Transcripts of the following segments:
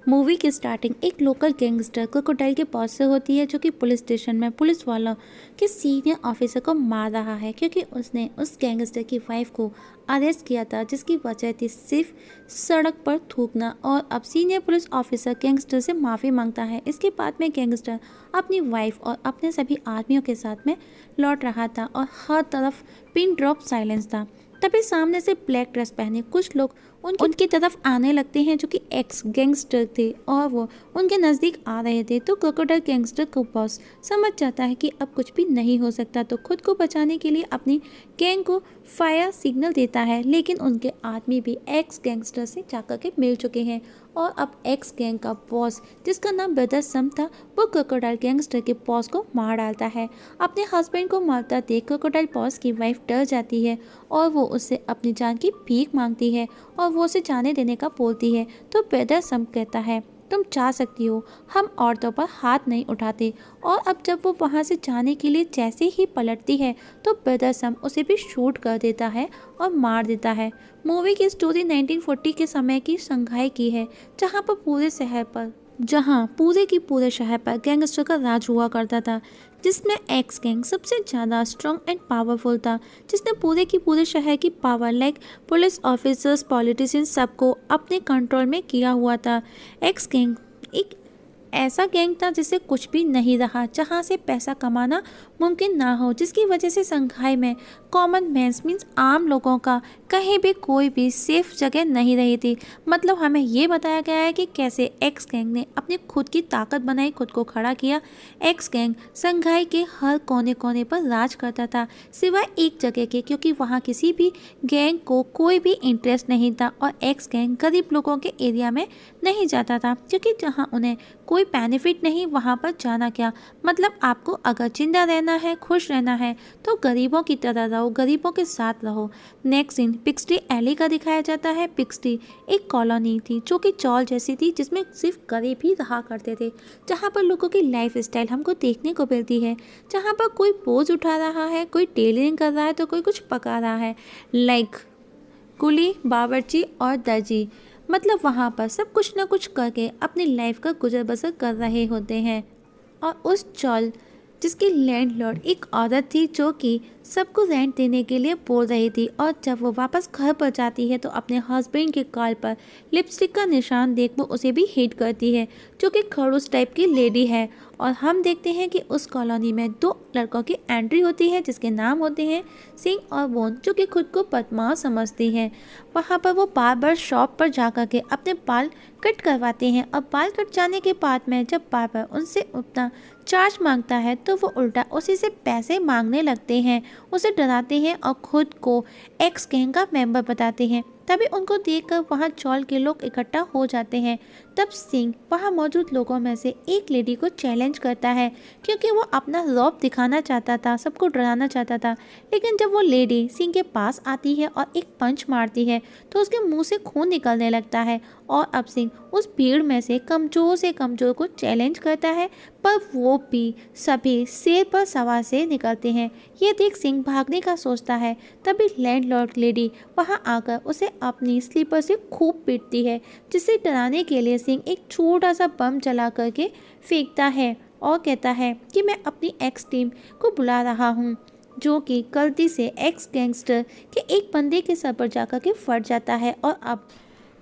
Movie की starting एक local gangster crocodile के पास से होती है, जो कि पुलिस स्टेशन में पुलिस वालों के सीनियर ऑफिसर को मार रहा है क्योंकि उसने उस गैंगस्टर की वाइफ को अरेस्ट किया था, जिसकी वजह थी सिर्फ सड़क पर थूकना। और अब सीनियर पुलिस ऑफिसर गैंगस्टर से माफ़ी मांगता है। इसके बाद में गैंगस्टर अपनी वाइफ और अपने सभी आदमियों के साथ में लौट रहा था और हर तरफ पिन ड्रॉप साइलेंस था। तभी सामने से ब्लैक ड्रेस पहने कुछ लोग उनकी तरफ आने लगते हैं, जो कि एक्स गैंगस्टर थे और वो उनके नज़दीक आ रहे थे। तो क्रोकोडाइल गैंगस्टर को बॉस समझ जाता है कि अब कुछ भी नहीं हो सकता, तो खुद को बचाने के लिए अपनी गैंग को फायर सिग्नल देता है। लेकिन उनके आदमी भी एक्स गैंगस्टर से जाकर के मिल चुके हैं और अब एक्स गैंग का बॉस, जिसका नाम ब्रदर सम था, वो क्रोकोडाइल गैंगस्टर के बॉस को मार डालता है। अपने हस्बैंड को मारता देख क्रोकोडाइल बॉस की वाइफ डर जाती है और वो उससे अपनी जान की भीख मांगती है और वो उसे जाने देने का बोलती है। तो ब्रदर सम कहता है, तुम चाह सकती हो, हम औरतों पर हाथ नहीं उठाते। और अब जब वो वहाँ से जाने के लिए जैसे ही पलटती है तो ब्रदर सम उसे भी शूट कर देता है और मार देता है। मूवी की स्टोरी 1940 के समय की शंघाई की है, जहाँ पूरे शहर पर गैंगस्टर का राज हुआ करता था, जिसमें एक्स गैंग सबसे ज़्यादा स्ट्रॉन्ग एंड पावरफुल था, जिसने पूरे शहर की power like police officers, politicians सबको अपने कंट्रोल में किया हुआ था। एक्स गैंग एक ऐसा गैंग था जिससे कुछ भी नहीं रहा, जहाँ से पैसा कमाना मुमकिन ना हो, जिसकी वजह से शंघाई में कॉमन मैन्स मीन्स आम लोगों का कहीं भी कोई भी सेफ जगह नहीं रही थी। मतलब हमें ये बताया गया है कि कैसे एक्स गैंग ने अपनी खुद की ताकत बनाई, खुद को खड़ा किया। एक्स गैंग शंघाई के हर कोने कोने पर राज करता था, सिवाय एक जगह के, क्योंकि वहाँ किसी भी गैंग को कोई भी इंटरेस्ट नहीं था और एक्स गैंग गरीब लोगों के एरिया में नहीं जाता था, क्योंकि जहाँ उन्हें कोई बेनिफिट नहीं, वहाँ पर जाना क्या। मतलब आपको अगर जिंदा रहना है, खुश रहना है, तो गरीबों की तरह रहो, गरीबों के साथ रहो। नेक्स्ट सीन पिक्सटी एली का दिखाया जाता है। पिक्सटी एक कॉलोनी थी जो कि चौल जैसी थी, जिसमें सिर्फ गरीब ही रहा करते थे, जहाँ पर लोगों की लाइफ स्टाइल हमको देखने को मिलती है, जहाँ पर कोई बोझ उठा रहा है, कोई टेलरिंग कर रहा है, तो कोई कुछ पका रहा है, लाइक कुली, बावर्ची और दर्जी। मतलब वहाँ पर सब कुछ ना कुछ करके अपनी लाइफ का गुजर बसर कर रहे होते हैं। और उस चौल जिसकी लैंडलॉर्ड एक औरत थी, जो कि सबको रेंट देने के लिए बोल रही थी, और जब वो वापस घर पर जाती है तो अपने हस्बैंड के गाल पर लिपस्टिक का निशान देख वो उसे भी हिट करती है, जो कि खड़ूस टाइप की लेडी है। और हम देखते हैं कि उस कॉलोनी में दो लड़कों की एंट्री होती है, जिसके नाम होते हैं सिंह और बोन, जो कि खुद को बदमाश समझती हैं। वहाँ पर वो बार्बर शॉप पर जाकर के अपने बाल कट करवाते हैं, और बाल कट जाने के बाद में जब बार्बर उनसे उतना चार्ज मांगता है तो वो उल्टा उसी से पैसे मांगने लगते हैं, उसे डराते हैं और खुद को एक्स गैंग का मेंबर बताते हैं। तभी उनको देखकर वहाँ चौल के लोग इकट्ठा हो जाते हैं। तब सिंह वहाँ मौजूद लोगों में से एक लेडी को चैलेंज करता है, क्योंकि वो अपना रौब दिखाना चाहता था, सबको डराना चाहता था। लेकिन जब वो लेडी सिंह के पास आती है और एक पंच मारती है तो उसके मुंह से खून निकलने लगता है, और अब सिंह उस भीड़ में से कमज़ोर को चैलेंज करता है, पर वो भी सभी शेर पर सवार से निकलते हैं। ये देख सिंह भागने का सोचता है। तभी लैंडलॉर्ड लेडी वहाँ आकर उसे अपनी स्लीपर से खूब पीटती है, जिसे डराने के लिए सिंह एक छोटा सा बम जला करके फेंकता है और कहता है कि मैं अपनी एक्स टीम को बुला रहा हूँ, जो कि गलती से एक्स गैंगस्टर के एक बंदे के सर पर जाकर के फट जाता है। और अब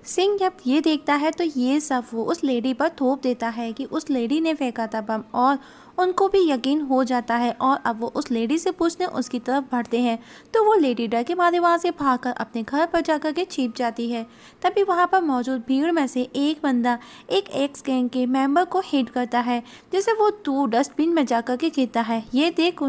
सिंह जब ये देखता है तो ये सब वो उस लेडी पर थोप देता है कि उस लेडी ने फेंका था बम, और उनको भी यकीन हो जाता है। और अब वो उस लेडी से पूछने उसकी तरफ बढ़ते हैं तो वो लेडी डर के मारे वहाँ से भागकर अपने घर पर जाकर के छिप जाती है। तभी वहाँ पर मौजूद भीड़ में से एक बंदा एक एक्स गैंग के मेंबर को हिट करता है, जिसे वो दूर डस्टबिन में जाकर के गिरता है। ये देख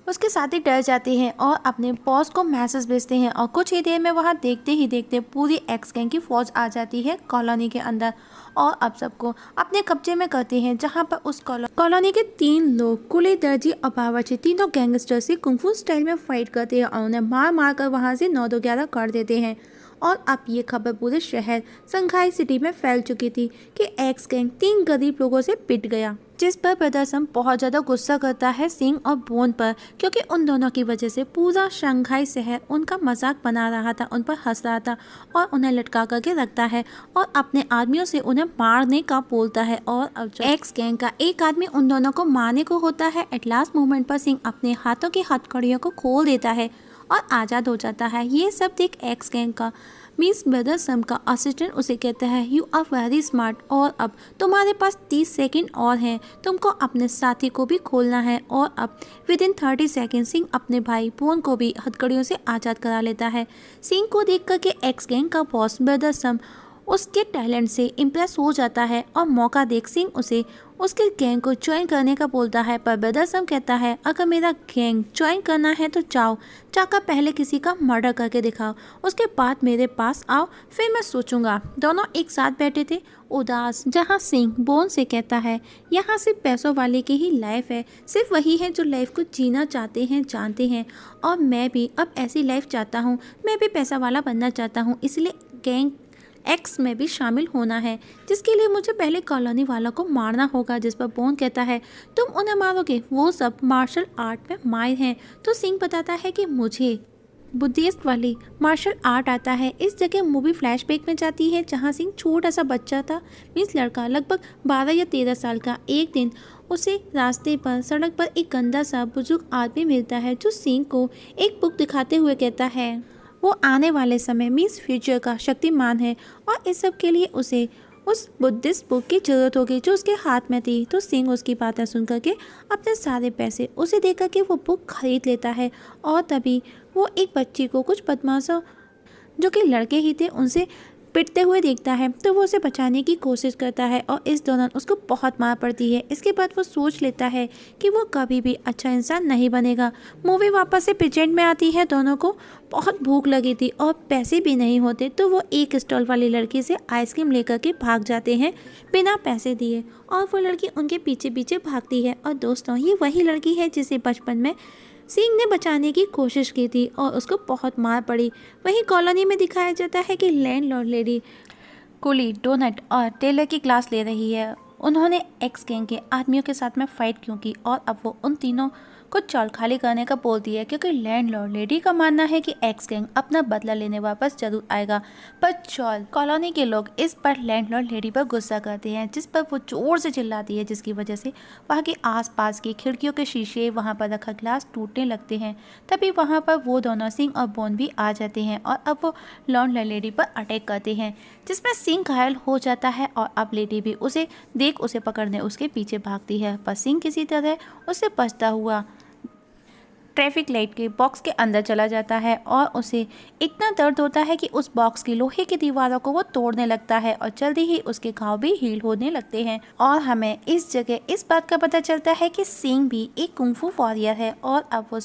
उसके साथी डर जाते हैं और अपने बॉस को मैसेज भेजते हैं, और कुछ ही देर में वहाँ देखते ही देखते पूरी एक्स गैंग की फौज आ जाती है कॉलोनी के अंदर, और अब सबको अपने कब्जे में करते हैं। जहाँ पर उस कॉलोनी के 3 लोग कुली, दर्जी और बावर्ची तीनों गैंगस्टर से कुंफू स्टाइल में फाइट करते हैं और उन्हें मार मार कर वहाँ से 9-11 कर देते हैं। और अब ये खबर पूरे शहर संघाई सिटी में फैल चुकी थी कि एक्स गैंग 3 गरीब लोगों से पिट गया, जिस पर ब्रदर सम बहुत ज़्यादा गुस्सा करता है सिंह और बोन पर, क्योंकि उन दोनों की वजह से पूरा शंघाई शहर उनका मजाक बना रहा था, उन पर हंस रहा था और उन्हें लटका करके रखता है और अपने आदमियों से उन्हें मारने का बोलता है। और अब जब एक्स गैंग का एक आदमी उन दोनों को मारने को होता है, एट लास्ट मोमेंट पर सिंह अपने हाथों की हथकड़ियों को खोल देता है और आज़ाद हो जाता है। ये सब देख एक्स गैंग का मीन्स ब्रदर सम का असिस्टेंट उसे कहता है यू आर वेरी स्मार्ट और अब तुम्हारे पास 30 सेकंड और हैं, तुमको अपने साथी को भी खोलना है। और अब विद इन 30 सेकंड सिंह अपने भाई बोन को भी हथकड़ियों से आज़ाद करा लेता है। सिंह को देख कर के एक्स गैंग का बॉस ब्रदर सम उसके टैलेंट से इम्प्रेस हो जाता है और मौका देख सिंह उसे उसके गैंग को ज्वाइन करने का बोलता है, पर ब्रदर सम कहता है अगर मेरा गैंग ज्वाइन करना है तो जाओ, जाकर पहले किसी का मर्डर करके दिखाओ, उसके बाद मेरे पास आओ, फिर मैं सोचूंगा। दोनों एक साथ बैठे थे उदास, जहाँ सिंह बोन से कहता है यहाँ सिर्फ पैसों वाले की ही लाइफ है, सिर्फ वही है जो लाइफ को जीना चाहते हैं, जानते हैं, और मैं भी अब ऐसी लाइफ चाहता हूँ, मैं भी पैसा वाला बनना चाहता हूँ, इसलिए गैंग एक्स में भी शामिल होना है, जिसके लिए मुझे पहले कॉलोनी वालों को मारना होगा। जिस पर बोन कहता है तुम उन्हें मारोगे, वो सब मार्शल आर्ट में माहिर हैं। तो सिंह बताता है कि मुझे बुद्धिस्ट वाली मार्शल आर्ट आता है। इस जगह मूवी फ्लैशबैक में जाती है जहाँ सिंह छोटा सा बच्चा था, मीन्स लड़का लगभग 12 या 13 साल का। एक दिन उसे रास्ते पर सड़क पर एक गंदा सा बुजुर्ग आदमी मिलता है जो सिंह को एक बुक दिखाते हुए कहता है वो आने वाले समय मीन्स फ्यूचर का शक्तिमान है और इस सब के लिए उसे उस बुद्धिस्ट बुक की ज़रूरत होगी जो उसके हाथ में थी। तो सिंह उसकी बातें सुन करके अपने सारे पैसे उसे दे करके वो बुक खरीद लेता है और तभी वो एक बच्ची को कुछ बदमाशों जो कि लड़के ही थे उनसे पिटते हुए देखता है, तो वो उसे बचाने की कोशिश करता है और इस दौरान उसको बहुत मार पड़ती है। इसके बाद वो सोच लेता है कि वो कभी भी अच्छा इंसान नहीं बनेगा। मूवी वापस से प्रेजेंट में आती है। दोनों को बहुत भूख लगी थी और पैसे भी नहीं होते, तो वो एक स्टॉल वाली लड़की से आइसक्रीम लेकर के भाग जाते हैं बिना पैसे दिए और वो लड़की उनके पीछे पीछे भागती है। और दोस्तों ये वही लड़की है जिसे बचपन में सिंह ने बचाने की कोशिश की थी और उसको बहुत मार पड़ी। वहीं कॉलोनी में दिखाया जाता है कि लैंडलॉर्ड लेडी कुली, डोनट और टेलर की क्लास ले रही है। उन्होंने एक्स गैंग के आदमियों के साथ में फाइट क्यों की और अब वो उन तीनों को चौल खाली करने का बोलती है, क्योंकि लैंडलॉर्ड लेडी का मानना है कि एक्स गैंग अपना बदला लेने वापस जरूर आएगा। पर चौल कॉलोनी के लोग इस पर लैंडलॉर्ड लेडी पर गुस्सा करते हैं, जिस पर वो जोर से चिल्लाती है, जिसकी वजह से वहाँ के आसपास की खिड़कियों के शीशे, वहाँ पर रखा ग्लास टूटने लगते हैं। तभी वहाँ पर वो दोनों सिंह और बोन भी आ जाते हैं और अब वो लैंडलॉर्ड लेडी पर अटैक करते हैं, जिसमें सिंह घायल हो जाता है और अब लेडी भी उसे देख उसे पकड़ने उसके पीछे भागती है। पर सिंह किसी तरह उससे बचता हुआ ट्रैफिक लाइट के बॉक्स के अंदर चला जाता है और उसे इतना दर्द होता है कि उस बॉक्स की लोहे की दीवारों को वो तोड़ने लगता है और जल्दी ही उसके घाव भी हील होने लगते हैं। और हमें इस जगह इस बात का पता चलता है कि सिंह भी एक कुंफू वॉरियर है और अब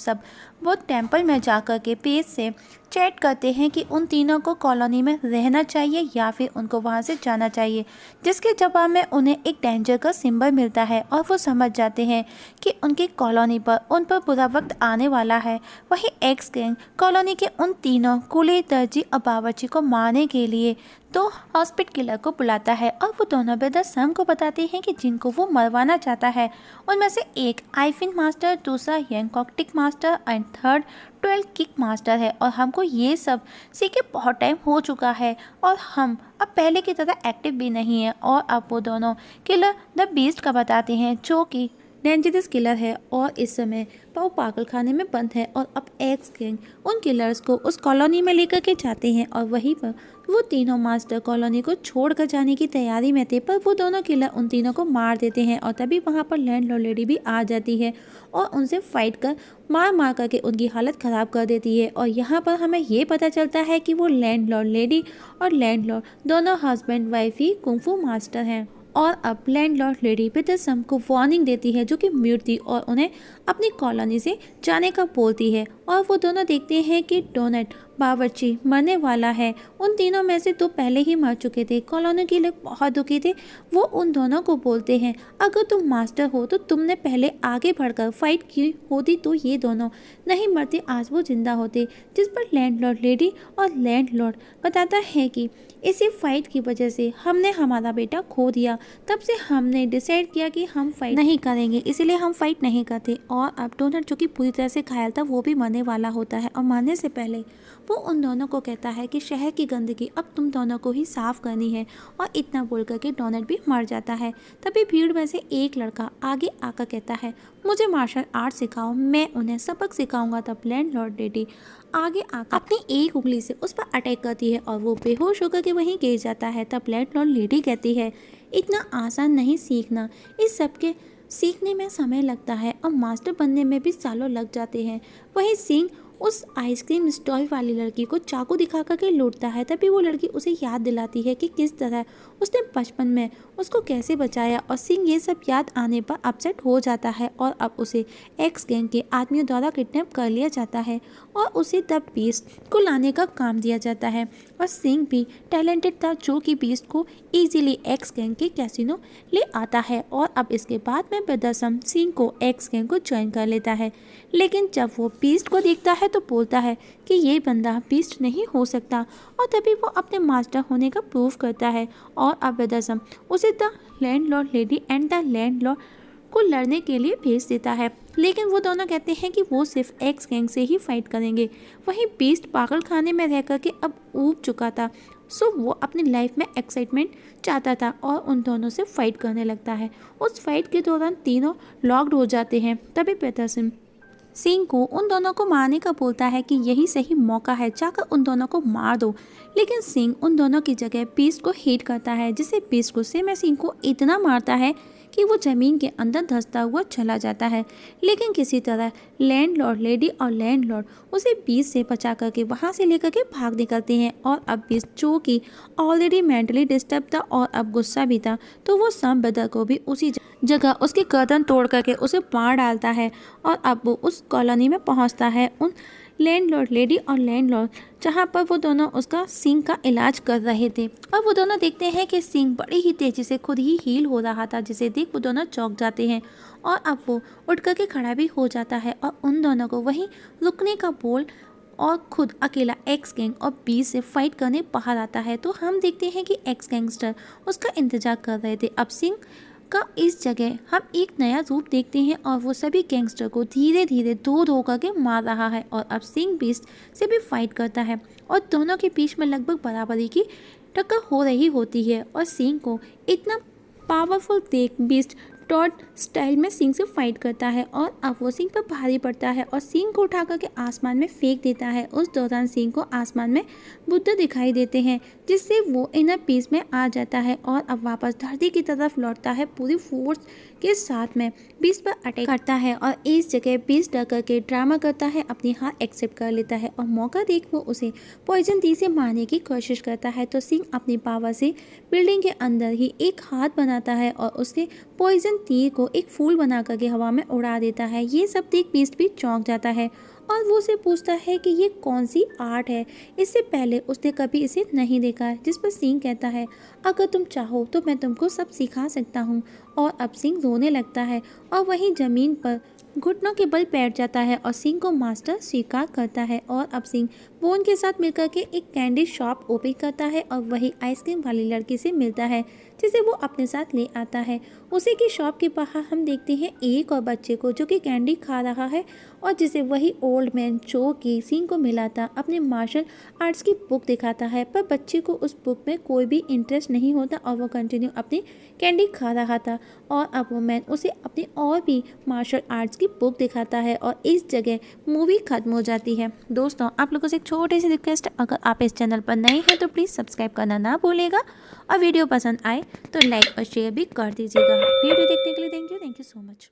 वो टेम्पल में जाकर के पेज से चैट करते हैं कि उन तीनों को कॉलोनी में रहना चाहिए या फिर उनको वहाँ से जाना चाहिए, जिसके जवाब में उन्हें एक डेंजर का सिंबल मिलता है और वो समझ जाते हैं कि उनकी कॉलोनी पर उन पर बुरा वक्त आने वाला है। वहीं एक्स गैंग कॉलोनी के उन तीनों कुली, दर्जी और बावर्ची को मारने के लिए तो हॉस्पिटल किलर को बुलाता है और वो दोनों ब्रदर सम को बताते हैं कि जिनको वो मरवाना चाहता है उनमें से एक आइफिन मास्टर, दूसरा यंगकॉक्टिक मास्टर एंड थर्ड 12 किक मास्टर है। और हमको ये सब सीखे बहुत टाइम हो चुका है और हम अब पहले की तरह एक्टिव भी नहीं है। और अब वो दोनों किलर द बीस्ट का बताते हैं जो कि डेंजरस किलर है और इस समय वो पागल खाने में बंद है। और अब एक्स गैंग उन किलर्स को उस कॉलोनी में लेकर के जाते हैं और वहीं पर वो तीनों मास्टर कॉलोनी को छोड़कर जाने की तैयारी में थे, पर वो दोनों किलर उन तीनों को मार देते हैं। और तभी वहाँ पर लैंडलॉर्ड लेडी भी आ जाती है और उनसे फाइट कर मार करके उनकी हालत ख़राब कर देती है। और यहाँ पर हमें ये पता चलता है कि वो लैंडलॉर्ड लेडी और लैंडलॉर्ड दोनों हस्बैंड वाइफ ही कुंफू मास्टर हैं। और अब लैंडलॉर्ड लेडी ब्रदर सम को वार्निंग देती है जो कि म्यूट थी और उन्हें अपनी कॉलोनी से जाने का बोलती है और वो दोनों देखते हैं कि डोनट बावर्ची मरने वाला है। उन तीनों में से दो पहले ही मर चुके थे। कॉलोनी के लोग बहुत दुखी थे। वो उन दोनों को बोलते हैं, अगर तुम मास्टर हो तो तुमने पहले आगे बढ़कर फाइट की होती तो ये दोनों नहीं मरते, आज वो जिंदा होते। जिस पर लैंडलॉर्ड लेडी और लैंडलॉर्ड बताता है कि इसी फाइट की वजह से हमने हमारा बेटा खो दिया। तब से हमने डिसाइड किया कि हम फाइट नहीं करेंगे, इसीलिए हम फाइट नहीं करते। और अब डोनट जो कि पूरी तरह से घायल था वो भी मरने वाला होता है और मरने से पहले वो उन दोनों को कहता है कि शहर की गंदगी अब तुम दोनों को ही साफ करनी है। और इतना बोलकर के डोनट भी मर जाता है। तभी भीड़ में से एक लड़का आगे आकर कहता है, मुझे मार्शल आर्ट सिखाओ, मैं उन्हें सबक सिखाऊंगा। तब लैंडलॉर्ड लेडी आगे आकर अपनी एक उंगली से उस पर अटैक करती है और वो बेहोश होकर के वहीं गिर जाता है। तब लैंडलॉर्ड लेडी कहती है, इतना आसान नहीं सीखना, इस सब के सीखने में समय लगता है और मास्टर बनने में भी सालों लग जाते हैं। वहीं सिंह उस आइसक्रीम स्टॉल वाली लड़की को चाकू दिखा करके लूटता है। तभी वो लड़की उसे याद दिलाती है कि किस तरह उसने बचपन में उसको कैसे बचाया और सिंह ये सब याद आने पर अपसेट हो जाता है और अब उसे एक्स गैंग के आदमियों द्वारा किडनैप कर लिया जाता है और उसे तब बीस्ट को लाने का काम दिया जाता है। और सिंह भी टैलेंटेड था जो कि बीस्ट को ईजिली एक्स गैंग के कैसीनो ले आता है। और अब इसके बाद में ब्रदरसम सिंह को एक्स गैंग को ज्वाइन कर लेता है। लेकिन जब वो बीस्ट को देखता है तो बोलता है कि ये बंदा बीस्ट नहीं हो सकता और तभी वो अपने मास्टर होने का प्रूव करता है। और अब ब्रदरसम उसे the landlord lady and the landlord को लड़ने के लिए भेज देता है। लेकिन वो दोनों कहते हैं कि वो सिर्फ एक्स गैंग से ही फाइट करेंगे। वहीं बीस्ट पागल खाने में रह करके अब ऊब चुका था, सो वो अपनी लाइफ में एक्साइटमेंट चाहता था और उन दोनों से फाइट करने लगता है। उस फाइट के दौरान तीनों लॉक्ड हो जाते हैं। तभी ब्रदरसम सिंह को उन दोनों को मारने का बोलता है कि यही सही मौका है, जाकर उन दोनों को मार दो। लेकिन सिंह उन दोनों की जगह बीस्ट को हिट करता है, जिससे बीस्ट गुस्से में सिंह को इतना मारता है कि वो ज़मीन के अंदर धंसता हुआ चला जाता है। लेकिन किसी तरह लैंडलॉर्ड लेडी और लैंडलॉर्ड उसे बीस्ट से बचा करके वहाँ से लेकर के भाग निकलते हैं। और अब बीस्ट जो कि ऑलरेडी मेंटली डिस्टर्ब था और अब गुस्सा भी था, तो वो सम ब्रदर को भी उसी जगह उसकी गर्दन तोड़ करके उसे मार डालता है। और अब वो उस कॉलोनी में पहुँचता है, उन लैंडलॉर्ड लेडी और लैंडलॉर्ड जहाँ पर वो दोनों उसका सिंह का इलाज कर रहे थे। और वो दोनों देखते हैं कि सिंह बड़ी ही तेज़ी से खुद ही हील हो रहा था, जिसे देख वो दोनों चौंक जाते हैं। और अब वो उठ करके खड़ा भी हो जाता है और उन दोनों को वहीं रुकने का बोल और खुद अकेला एक्स गैंग और बीस से फाइट करने बाहर आता है। तो हम देखते हैं कि एक्स गैंगस्टर उसका इंतजार कर रहे थे। अब सिंह का इस जगह हम एक नया रूप देखते हैं और वो सभी गैंगस्टर को धीरे धीरे दूर होकर के मार रहा है। और अब सिंह बीस्ट से भी फाइट करता है और दोनों के बीच में लगभग बराबरी की टक्कर हो रही होती है। और सिंह को इतना पावरफुल देख बीस्ट टॉड स्टाइल में सिंह से फाइट करता है और अब वो सिंह पर भारी पड़ता है और सिंह को उठा करके आसमान में फेंक देता है। उस दौरान सिंह को आसमान में बुद्ध दिखाई देते हैं, जिससे वो इनर पीस में आ जाता है और अब वापस धरती की तरफ लौटता है पूरी फोर्स के साथ में बीस्ट पर अटैक करता है। और इस जगह बीस्ट डर करके ड्रामा करता है, अपनी हार एक्सेप्ट कर लेता है और मौका देख वो उसे पॉइजन टी से मारने की कोशिश करता है। तो सिंह अपनी पावर से बिल्डिंग के अंदर ही एक हाथ बनाता है और उससे पॉइजन तीर को एक फूल बना करके हवा में उड़ा देता है। ये सब देख बीस्ट भी चौंक जाता है और वो उसे पूछता है कि ये कौन सी आर्ट है, इससे पहले उसने कभी इसे नहीं देखा है। जिस पर सिंह कहता है, अगर तुम चाहो तो मैं तुमको सब सिखा सकता हूँ। और अब सिंह रोने लगता है और वहीं ज़मीन पर घुटनों के बल बैठ जाता है और सिंह को मास्टर स्वीकार करता है। और अब सिंह बोन के साथ मिलकर के एक कैंडी शॉप ओपन करता है और वही आइसक्रीम वाली लड़की से मिलता है, जिसे वो अपने साथ ले आता है। उसी की शॉप के बाहर हम देखते हैं एक और बच्चे को जो कि कैंडी खा रहा है और जिसे वही ओल्ड मैन जो कि सिंह को मिला था अपने मार्शल आर्ट्स की बुक दिखाता है, पर बच्चे को उस बुक में कोई भी इंटरेस्ट नहीं होता और वो कंटिन्यू अपनी कैंडी खा रहा था। और अब वो मैन उसे अपनी और भी मार्शल आर्ट्स की बुक दिखाता है और इस जगह मूवी खत्म हो जाती है। दोस्तों, आप लोगों से एक छोटी सी रिक्वेस्ट, अगर आप इस चैनल पर नए हैं तो प्लीज़ सब्सक्राइब करना ना भूलिएगा और वीडियो पसंद आए तो लाइक और शेयर भी कर दीजिएगा। वीडियो देखने के लिए थैंक यू सो मच।